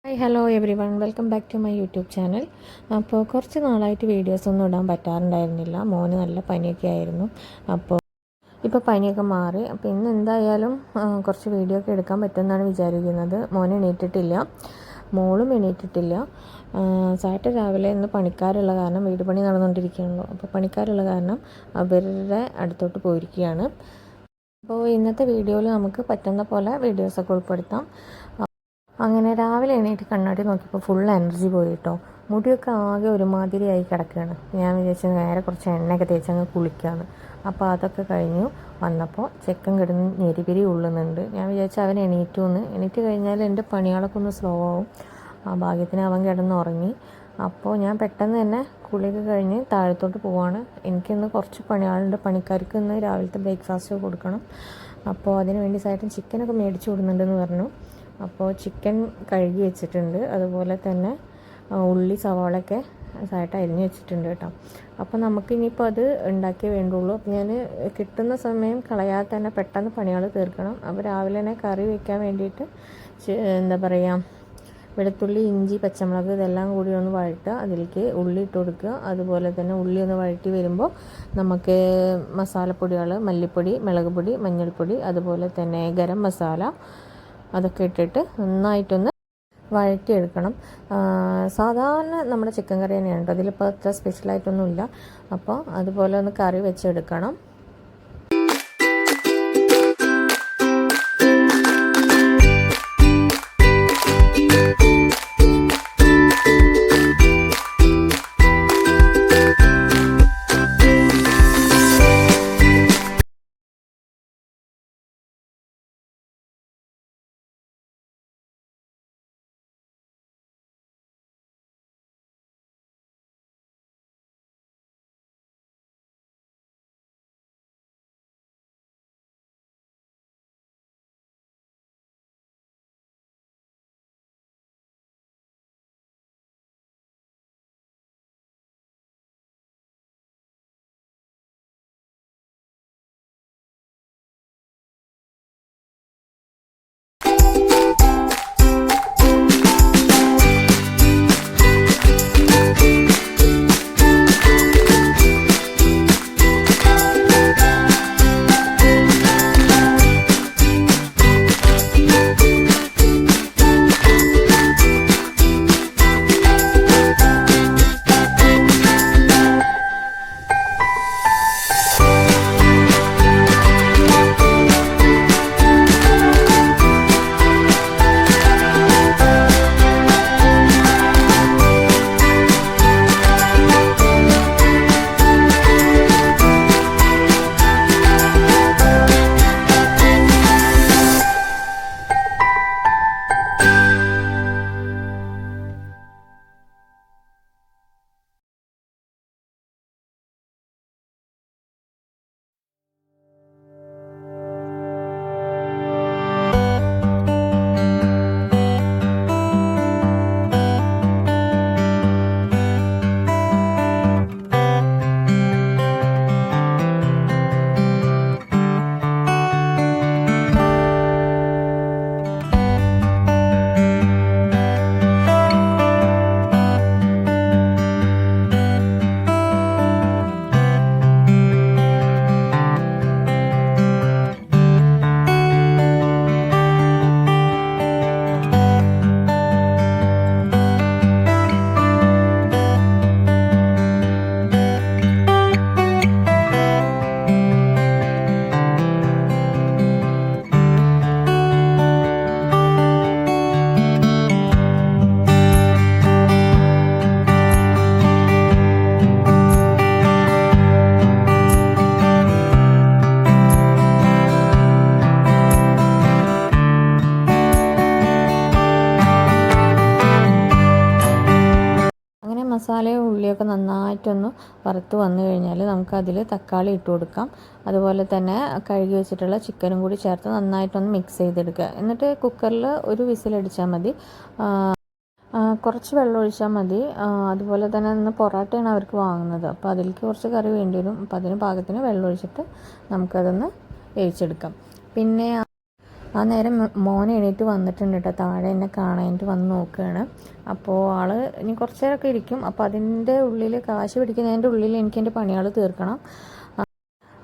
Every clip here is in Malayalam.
Hi hello everyone welcome back to my YouTube channel. അപ്പോൾ കുറച്ച് നാളായിട്ട് വീഡിയോസൊന്നും ഇടാൻ പറ്റാറുണ്ടായിരുന്നില്ല. മോന് നല്ല പനിയൊക്കെ ആയിരുന്നു. അപ്പോൾ ഇപ്പോൾ പനിയൊക്കെ മാറി. അപ്പോൾ ഇന്ന് എന്തായാലും കുറച്ച് വീഡിയോ ഒക്കെ എടുക്കാൻ പറ്റുമെന്നാണ് വിചാരിക്കുന്നത്. മോൻ എണീറ്റിട്ടില്ല, മോളും എണീറ്റിട്ടില്ല. സാറ്റർഡേ രാവിലെ ഇന്ന് പണിക്കാരുള്ള കാരണം വീട് പണി നടന്നുകൊണ്ടിരിക്കുകയാണല്ലോ. അപ്പോൾ പണിക്കാരുള്ള കാരണം അവരുടെ അടുത്തോട്ട് പോയിരിക്കുകയാണ്. അപ്പോൾ ഇന്നത്തെ വീഡിയോയിൽ നമുക്ക് പറ്റുന്ന പോലെ വീഡിയോസൊക്കെ ഉൾപ്പെടുത്താം. അങ്ങനെ രാവിലെ എണീറ്റ് കണ്ണാടി നോക്കിയപ്പോൾ ഫുൾ എനർജി പോയി കേട്ടോ. മുടിയൊക്കെ ആകെ ഒരുമാതിരിയായി കിടക്കുകയാണ്. ഞാൻ വിചാരിച്ചത് നേരെ കുറച്ച് എണ്ണയൊക്കെ തേച്ചങ്ങ് കുളിക്കാമെന്ന്. അപ്പോൾ അതൊക്കെ കഴിഞ്ഞു വന്നപ്പോൾ ചെക്കൻ കിടന്ന് ഞെരിപിരി ഉള്ളുന്നുണ്ട്. ഞാൻ വിചാരിച്ചു അവൻ എണീറ്റ് കഴിഞ്ഞാൽ എൻ്റെ പണികളൊക്കെ ഒന്ന് സ്ലോ ആവും. ആ ഭാഗ്യത്തിന് അവൻ കിടന്നുറങ്ങി. അപ്പോൾ ഞാൻ പെട്ടെന്ന് തന്നെ കുളിയൊക്കെ കഴിഞ്ഞ് താഴത്തോട്ട് പോവാണ്. എനിക്കിന്ന് കുറച്ച് പണികളുണ്ട്. പണിക്കാർക്ക് ഇന്ന് രാവിലത്തെ ബ്രേക്ക്ഫാസ്റ്റ് കൊടുക്കണം. അപ്പോൾ അതിന് വേണ്ടി സൈറ്റും ചിക്കനൊക്കെ മേടിച്ച് കൊടുക്കുന്നുണ്ടെന്ന് പറഞ്ഞു. അപ്പോൾ ചിക്കൻ കഴുകി വെച്ചിട്ടുണ്ട്. അതുപോലെ തന്നെ ഉള്ളി സവാളയൊക്കെ സായിട്ട് അരിഞ്ഞ് വെച്ചിട്ടുണ്ട് കേട്ടോ. അപ്പോൾ നമുക്കിനിയിപ്പോൾ അത് ഉണ്ടാക്കിയേ വേണ്ടുള്ളൂ. അപ്പോൾ ഞാൻ കിട്ടുന്ന സമയം കളയാതെ തന്നെ പെട്ടെന്ന് പണികൾ തീർക്കണം. അപ്പോൾ രാവിലെ തന്നെ കറി വയ്ക്കാൻ വേണ്ടിയിട്ട് എന്താ പറയുക, വെളുത്തുള്ളി, ഇഞ്ചി, പച്ചമുളക് ഇതെല്ലാം കൂടി ഒന്ന് വഴറ്റുക. അതിലേക്ക് ഉള്ളി ഇട്ട് കൊടുക്കുക. അതുപോലെ തന്നെ ഉള്ളി ഒന്ന് വഴറ്റി വരുമ്പോൾ നമുക്ക് മസാലപ്പൊടികൾ, മല്ലിപ്പൊടി, മുളക് പൊടി, മഞ്ഞൾപ്പൊടി, അതുപോലെ തന്നെ ഗരം മസാല അതൊക്കെ ഇട്ടിട്ട് നന്നായിട്ടൊന്ന് വഴറ്റിയെടുക്കണം. സാധാരണ നമ്മുടെ ചിക്കൻ കറി തന്നെയാണ് കേട്ടോ. അതിലിപ്പോൾ അത്ര സ്പെഷ്യലായിട്ടൊന്നുമില്ല. അപ്പോൾ അതുപോലെ ഒന്ന് കറി വെച്ചെടുക്കണം. മസാലയും ഉള്ളിയൊക്കെ നന്നായിട്ടൊന്ന് വറുത്ത് വന്നു കഴിഞ്ഞാൽ നമുക്കതിൽ തക്കാളി ഇട്ട് കൊടുക്കാം. അതുപോലെ തന്നെ കഴുകി വെച്ചിട്ടുള്ള ചിക്കനും കൂടി ചേർത്ത് നന്നായിട്ടൊന്ന് മിക്സ് ചെയ്തെടുക്കുക. എന്നിട്ട് കുക്കറിൽ ഒരു വിസിലടിച്ചാൽ മതി. കുറച്ച് വെള്ളം ഒഴിച്ചാൽ മതി. അതുപോലെ തന്നെ ഇന്ന് പൊറോട്ടയാണ് അവർക്ക് വാങ്ങുന്നത്. അപ്പോൾ അതിലേക്ക് കുറച്ച് കറി വേണ്ടി വരും. അപ്പോൾ അതിന് പാകത്തിന് വെള്ളം ഒഴിച്ചിട്ട് നമുക്കതൊന്ന് വേവിച്ചെടുക്കാം. പിന്നെ ആ നേരം മോൻ എണീറ്റ് വന്നിട്ടുണ്ട് കേട്ടോ, താഴെ എന്നെ കാണാനായിട്ട് വന്ന് നോക്കുകയാണ്. അപ്പോൾ ആൾ ഇനി കുറച്ച് നേരമൊക്കെ ഇരിക്കും. അപ്പോൾ അതിൻ്റെ ഉള്ളിൽ കാശ് പിടിക്കുന്നതിൻ്റെ ഉള്ളിൽ എനിക്ക് എൻ്റെ പണികൾ തീർക്കണം.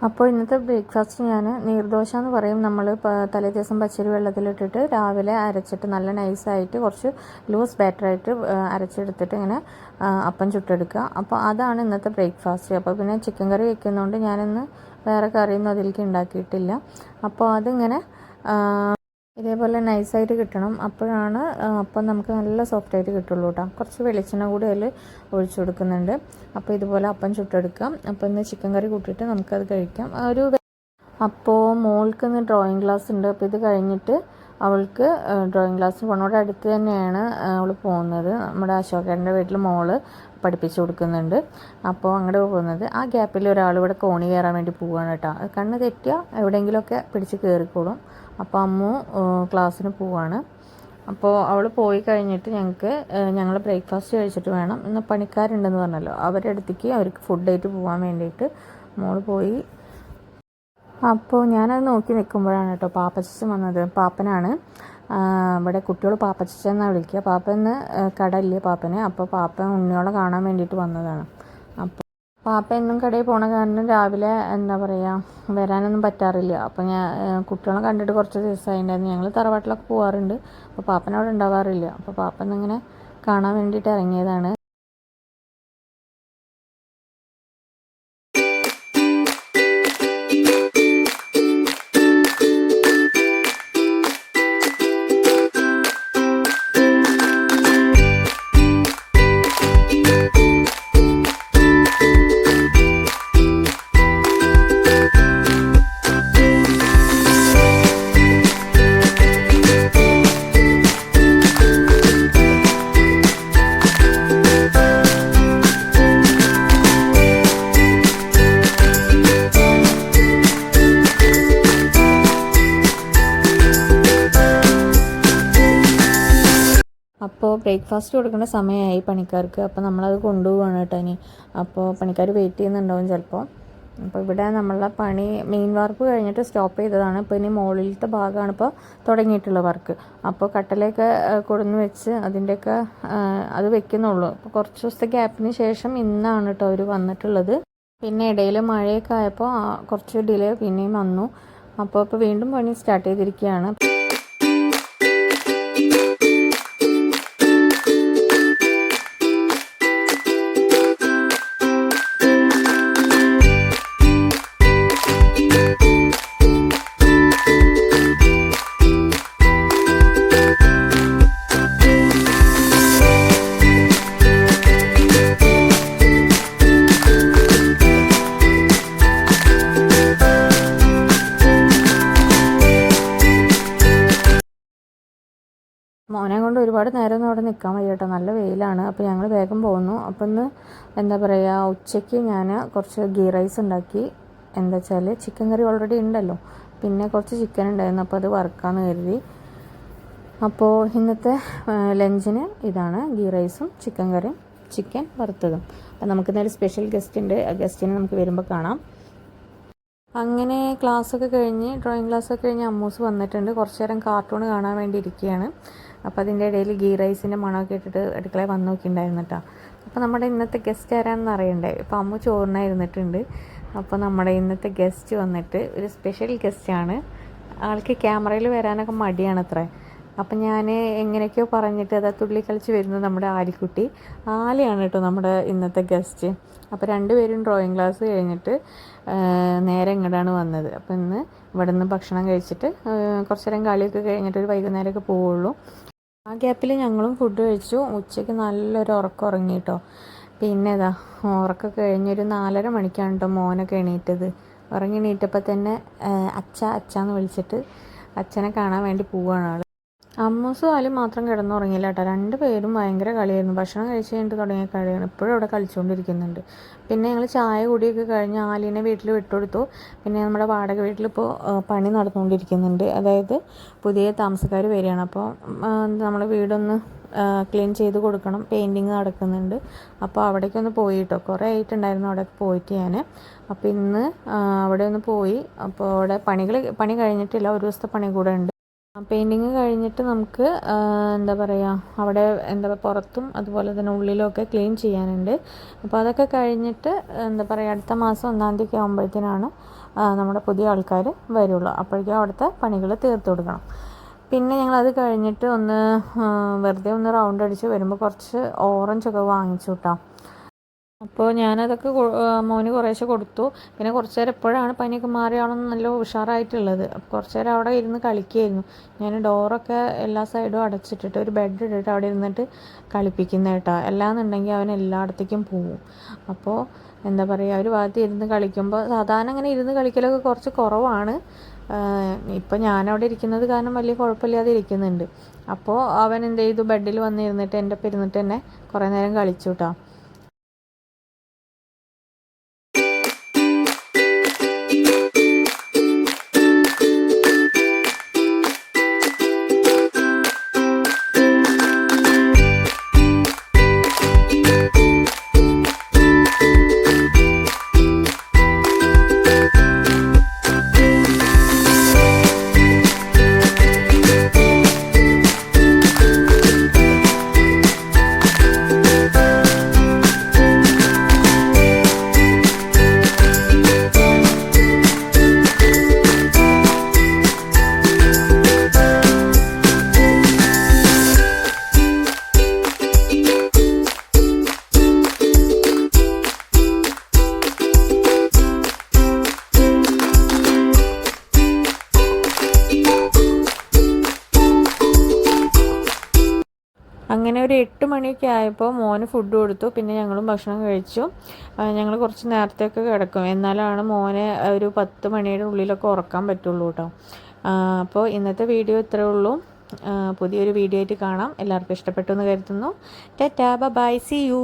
അപ്പോൾ ഇന്നത്തെ ബ്രേക്ക്ഫാസ്റ്റ് ഞാൻ നീർദോശ എന്ന് പറയും നമ്മൾ. തലേ ദിവസം പച്ചരി വെള്ളത്തിലിട്ടിട്ട് രാവിലെ അരച്ചിട്ട് നല്ല നൈസായിട്ട് കുറച്ച് ലൂസ് ബാറ്ററായിട്ട് അരച്ചെടുത്തിട്ട് ഇങ്ങനെ അപ്പം ചുട്ടെടുക്കുക. അപ്പോൾ അതാണ് ഇന്നത്തെ ബ്രേക്ക്ഫാസ്റ്റ്. അപ്പോൾ പിന്നെ ചിക്കൻ കറി വെക്കുന്നതുകൊണ്ട് ഞാനിന്ന് വേറെ കറിയൊന്നും അതിലേക്ക് ഉണ്ടാക്കിയിട്ടില്ല. അപ്പോൾ അതിങ്ങനെ ഇതേപോലെ നൈസായിട്ട് കിട്ടണം, അപ്പോഴാണ് അപ്പം നമുക്ക് നല്ല സോഫ്റ്റായിട്ട് കിട്ടുള്ളൂ കേട്ടോ. കുറച്ച് വെളിച്ചെണ്ണ കൂടി അതിൽ ഒഴിച്ചു കൊടുക്കുന്നുണ്ട്. അപ്പോൾ ഇതുപോലെ അപ്പം ചുട്ടെടുക്കാം. അപ്പോൾ ഇന്ന് ചിക്കൻ കറി കൂട്ടിയിട്ട് നമുക്കത് കഴിക്കാം. അപ്പോൾ മോൾക്ക് ഇന്ന് ഡ്രോയിങ് ക്ലാസ് ഉണ്ട്. അപ്പോൾ ഇത് കഴിഞ്ഞിട്ട് അവൾക്ക് ഡ്രോയിങ് ക്ലാസ് പോകണോടെ അടുത്ത് തന്നെയാണ് അവൾ പോകുന്നത്. നമ്മുടെ അശോകൻ്റെ വീട്ടിൽ മോള് പഠിപ്പിച്ചു കൊടുക്കുന്നുണ്ട്. അപ്പോൾ അങ്ങോട്ട് പോകുന്നത്. ആ ഗ്യാപ്പിൽ ഒരാൾ ഇവിടെ കോണി കയറാൻ വേണ്ടി പോവുകയാണ് കേട്ടോ. കണ്ണ് തെറ്റിയാൽ എവിടെയെങ്കിലുമൊക്കെ പിടിച്ച് കയറിക്കോളും. അപ്പോൾ അമ്മു ക്ലാസ്സിന് പോവാണ്. അപ്പോൾ അവൾ പോയി കഴിഞ്ഞിട്ട് ഞങ്ങൾ ബ്രേക്ക്ഫാസ്റ്റ് കഴിച്ചിട്ട് വേണം. ഇന്ന് പണിക്കാരുണ്ടെന്ന് പറഞ്ഞല്ലോ, അവരുടെ അടുത്തേക്ക് അവർക്ക് ഫുഡായിട്ട് പോകാൻ വേണ്ടിയിട്ട് മോൾ പോയി. അപ്പോൾ ഞാനത് നോക്കി നിൽക്കുമ്പോഴാണ് കേട്ടോ പാപ്പച്ചൻ വന്നത്. പാപ്പനാണ് ഇവിടെ കുട്ടികൾ പാപ്പച്ച എന്നാണ് വിളിക്കുക. പാപ്പന്ന് കടയില്ലേ പാപ്പന്. അപ്പോൾ പാപ്പൻ ഉണ്ണിയോളെ കാണാൻ വേണ്ടിയിട്ട് വന്നതാണ്. അപ്പോൾ പാപ്പ എന്നും കടയിൽ പോണ കാരണം രാവിലെ എന്താ പറയുക വരാനൊന്നും പറ്റാറില്ല. അപ്പോൾ ഞാൻ കുട്ടികളെ കണ്ടിട്ട് കുറച്ച് ദിവസമായിട്ടുണ്ടായിരുന്നു. ഞങ്ങൾ തറവാട്ടിലൊക്കെ പോകാറുണ്ട്. അപ്പോൾ പാപ്പനവിടെ ഉണ്ടാവാറില്ല. അപ്പോൾ പാപ്പൻ ഇങ്ങനെ കാണാൻ വേണ്ടിയിട്ട് ഇറങ്ങിയതാണ്. അപ്പോൾ ബ്രേക്ക്ഫാസ്റ്റ് കൊടുക്കേണ്ട സമയമായി പണിക്കാർക്ക്. അപ്പോൾ നമ്മളത് കൊണ്ടുപോവുകയാണ് കേട്ടോ ഇനി. അപ്പോൾ പണിക്കാർ വെയിറ്റ് ചെയ്യുന്നുണ്ടാവും ചിലപ്പോൾ. അപ്പോൾ ഇവിടെ നമ്മളെ പണി മെയിൻ വർക്ക് കഴിഞ്ഞിട്ട് സ്റ്റോപ്പ് ചെയ്തതാണ്. ഇപ്പോൾ ഇനി മുകളിലത്തെ ഭാഗമാണ് ഇപ്പോൾ തുടങ്ങിയിട്ടുള്ള വർക്ക്. അപ്പോൾ കട്ടലൊക്കെ കൊടുന്ന് വെച്ച് അതിൻ്റെയൊക്കെ അത് വെക്കുന്നുള്ളൂ. അപ്പോൾ കുറച്ച് ദിവസത്തെ ഗ്യാപ്പിന് ശേഷം ഇന്നാണ് കേട്ടോ അവർ വന്നിട്ടുള്ളത്. പിന്നെ ഇടയിൽ മഴയൊക്കെ ആയപ്പോൾ കുറച്ച് ഡിലേ പിന്നെയും വന്നു. അപ്പോൾ ഇപ്പോൾ വീണ്ടും പണി സ്റ്റാർട്ട് ചെയ്തിരിക്കുകയാണ്. മോനെ കൊണ്ട് ഒരുപാട് നേരമൊന്നും അവിടെ നിൽക്കാൻ വയ്യ കേട്ടോ, നല്ല വെയിലാണ്. അപ്പോൾ ഞങ്ങൾ വേഗം പോകുന്നു. അപ്പം ഇന്ന് എന്താ പറയുക, ഉച്ചയ്ക്ക് ഞാൻ കുറച്ച് ഗീ റൈസ് ഉണ്ടാക്കി. എന്താ വെച്ചാൽ ചിക്കൻ കറി ഓൾറെഡി ഉണ്ടല്ലോ, പിന്നെ കുറച്ച് ചിക്കൻ ഉണ്ടായിരുന്നു. അപ്പോൾ അത് വറുക്കാമെന്ന് കരുതി. അപ്പോൾ ഇന്നത്തെ ലഞ്ചിന് ഇതാണ് ഗീ റൈസും ചിക്കൻ കറിയും ചിക്കൻ വറുത്തതും. അപ്പം നമുക്കിന്നൊരു സ്പെഷ്യൽ ഗസ്റ്റ് ഉണ്ട്. ആ ഗസ്റ്റിനെ നമുക്ക് വരുമ്പോൾ കാണാം. അങ്ങനെ ക്ലാസ്സൊക്കെ കഴിഞ്ഞ് ഡ്രോയിങ് ക്ലാസ്സൊക്കെ കഴിഞ്ഞ് അമ്മൂസ് വന്നിട്ടുണ്ട്. കുറച്ച് നേരം കാർട്ടൂൺ കാണാൻ വേണ്ടി ഇരിക്കുകയാണ്. അപ്പോൾ അതിൻ്റെ ഇടയിൽ ഗീ റൈസിൻ്റെ മണമൊക്കെ ഇട്ടിട്ട് അടുക്കളയിൽ വന്ന് നോക്കിയിട്ടുണ്ടായിരുന്നു കേട്ടോ. അപ്പോൾ നമ്മുടെ ഇന്നത്തെ ഗസ്റ്റ് ആരാണെന്ന് അറിയണ്ടേ. ഇപ്പോൾ അമ്മു ചോറിനായിരുന്നിട്ടുണ്ട്. അപ്പോൾ നമ്മുടെ ഇന്നത്തെ ഗസ്റ്റ് വന്നിട്ട് ഒരു സ്പെഷ്യൽ ഗസ്റ്റാണ്. ആൾക്ക് ക്യാമറയിൽ വരാനൊക്കെ മടിയാണത്രേ. അപ്പം ഞാൻ എങ്ങനെയൊക്കെയോ പറഞ്ഞിട്ട് അതാ തുള്ളി കളിച്ച് വരുന്നത് നമ്മുടെ ആലിക്കുട്ടി. ആലിയാണ് കേട്ടോ നമ്മുടെ ഇന്നത്തെ ഗസ്റ്റ്. അപ്പോൾ രണ്ടുപേരും ഡ്രോയിങ് ക്ലാസ് കഴിഞ്ഞിട്ട് നേരെ ഇങ്ങോട്ടാണ് വന്നത്. അപ്പോൾ ഇന്ന് ഇവിടെ നിന്ന് ഭക്ഷണം കഴിച്ചിട്ട് കുറച്ച് നേരം കളിയൊക്കെ കഴിഞ്ഞിട്ട് ഒരു വൈകുന്നേരമൊക്കെ പോവുള്ളൂ. ആ ഗ്യാപ്പിൽ ഞങ്ങളും ഫുഡ് കഴിച്ചു. ഉച്ചയ്ക്ക് നല്ലൊരു ഉറക്കം ഉറങ്ങി കേട്ടോ. പിന്നെ ഇതാ ഉറക്കമൊക്കെ കഴിഞ്ഞൊരു 4:30 മണിക്കാണ് കേട്ടോ മോനൊക്കെ എണീറ്റത്. ഉറങ്ങി എണീറ്റപ്പോൾ തന്നെ അച്ഛാന്ന് വിളിച്ചിട്ട് അച്ഛനെ കാണാൻ വേണ്ടി പോവുകയാണ് ആൾ. അമ്മൂസും ആലും മാത്രം കിടന്നുറങ്ങിയില്ല കേട്ടോ. രണ്ടുപേരും ഭയങ്കര കളിയായിരുന്നു. ഭക്ഷണം കഴിച്ച് കഴിഞ്ഞിട്ട് തുടങ്ങിയ കളിയാണ്. ഇപ്പോഴും അവിടെ കളിച്ചുകൊണ്ടിരിക്കുന്നുണ്ട്. പിന്നെ ഞങ്ങൾ ചായ കുടിയൊക്കെ കഴിഞ്ഞ് ആലിനെ വീട്ടിൽ വിട്ടുകൊടുത്തു. പിന്നെ നമ്മുടെ വാടക വീട്ടിലിപ്പോൾ പണി നടന്നുകൊണ്ടിരിക്കുന്നുണ്ട്. അതായത് പുതിയ താമസക്കാർ വരികയാണ്. അപ്പോൾ നമ്മൾ വീടൊന്ന് ക്ലീൻ ചെയ്ത് കൊടുക്കണം. പെയിൻറ്റിങ് നടക്കുന്നുണ്ട്. അപ്പോൾ അവിടേക്കൊന്ന് പോയി കേട്ടോ. കുറേ ആയിട്ടുണ്ടായിരുന്നു അവിടെ പോയിട്ട് ഞാൻ. അപ്പോൾ ഇന്ന് അവിടെ ഒന്ന് പോയി. അപ്പോൾ അവിടെ പണി കഴിഞ്ഞിട്ടില്ല, ഒരു ദിവസത്തെ പണി കൂടെ ഉണ്ട്. പെയിൻറ്റിങ് കഴിഞ്ഞിട്ട് നമുക്ക് എന്താ പറയുക, അവിടെ പുറത്തും അതുപോലെ തന്നെ ഉള്ളിലൊക്കെ ക്ലീൻ ചെയ്യാനുണ്ട്. അപ്പോൾ അതൊക്കെ കഴിഞ്ഞിട്ട് എന്താ പറയുക, അടുത്ത മാസം 1-ാം തീയതി ആകുമ്പോഴത്തേനാണ് നമ്മുടെ പുതിയ ആൾക്കാർ വരുള്ളൂ. അപ്പോഴേക്കും അവിടുത്തെ പണികൾ തീർത്ത് കൊടുക്കണം. പിന്നെ ഞങ്ങളത് കഴിഞ്ഞിട്ട് വെറുതെ ഒന്ന് റൗണ്ട് അടിച്ച് വരുമ്പോൾ കുറച്ച് ഓറഞ്ചൊക്കെ വാങ്ങിച്ചു കേട്ടോ. അപ്പോൾ ഞാനതൊക്കെ മോന് കുറേശ്ശെ കൊടുത്തു. പിന്നെ കുറച്ച് നേരം എപ്പോഴാണ് പനിയൊക്കെ മാറിയാണെന്ന് നല്ല ഉഷാറായിട്ടുള്ളത്. അപ്പോൾ കുറച്ച് നേരം അവിടെ ഇരുന്ന് കളിക്കുകയായിരുന്നു. ഞാൻ ഡോറൊക്കെ എല്ലാ സൈഡും അടച്ചിട്ടിട്ട് ഒരു ബെഡ് ഇട്ടിട്ട് അവിടെ ഇരുന്നിട്ട് കളിപ്പിക്കുന്ന കേട്ടോ. അല്ലാന്നുണ്ടെങ്കിൽ അവൻ എല്ലായിടത്തേക്കും പോവും. അപ്പോൾ എന്താ പറയുക, ഒരു ഭാഗത്ത് ഇരുന്ന് കളിക്കുമ്പോൾ സാധാരണ അങ്ങനെ ഇരുന്ന് കളിക്കലൊക്കെ കുറച്ച് കുറവാണ്. ഇപ്പം ഞാനവിടെ ഇരിക്കുന്നത് കാരണം വലിയ കുഴപ്പമില്ലാതെ ഇരിക്കുന്നുണ്ട്. അപ്പോൾ അവൻ എന്ത് ചെയ്തു, ബെഡിൽ വന്നിരുന്നിട്ട് എൻ്റെ ഒപ്പം ഇരുന്നിട്ട് തന്നെ കുറേ നേരം കളിച്ചു കേട്ടോ. അങ്ങനെ ഒരു 8 മണിയൊക്കെ ആയപ്പോൾ മോന് ഫുഡ് കൊടുത്തു. പിന്നെ ഞങ്ങളും ഭക്ഷണം കഴിച്ചു. ഞങ്ങൾ കുറച്ച് നേരത്തെയൊക്കെ കിടക്കും, എന്നാലാണ് മോനെ ഒരു 10 മണിയുടെ ഉള്ളിലൊക്കെ ഉറക്കാൻ പറ്റുള്ളൂ കേട്ടോ. അപ്പോൾ ഇന്നത്തെ വീഡിയോ ഇത്രയേ ഉള്ളൂ. പുതിയൊരു വീഡിയോ ആയിട്ട് കാണാം. എല്ലാവർക്കും ഇഷ്ടപ്പെട്ടു എന്ന് കരുതുന്നു. Tata, bye, see U.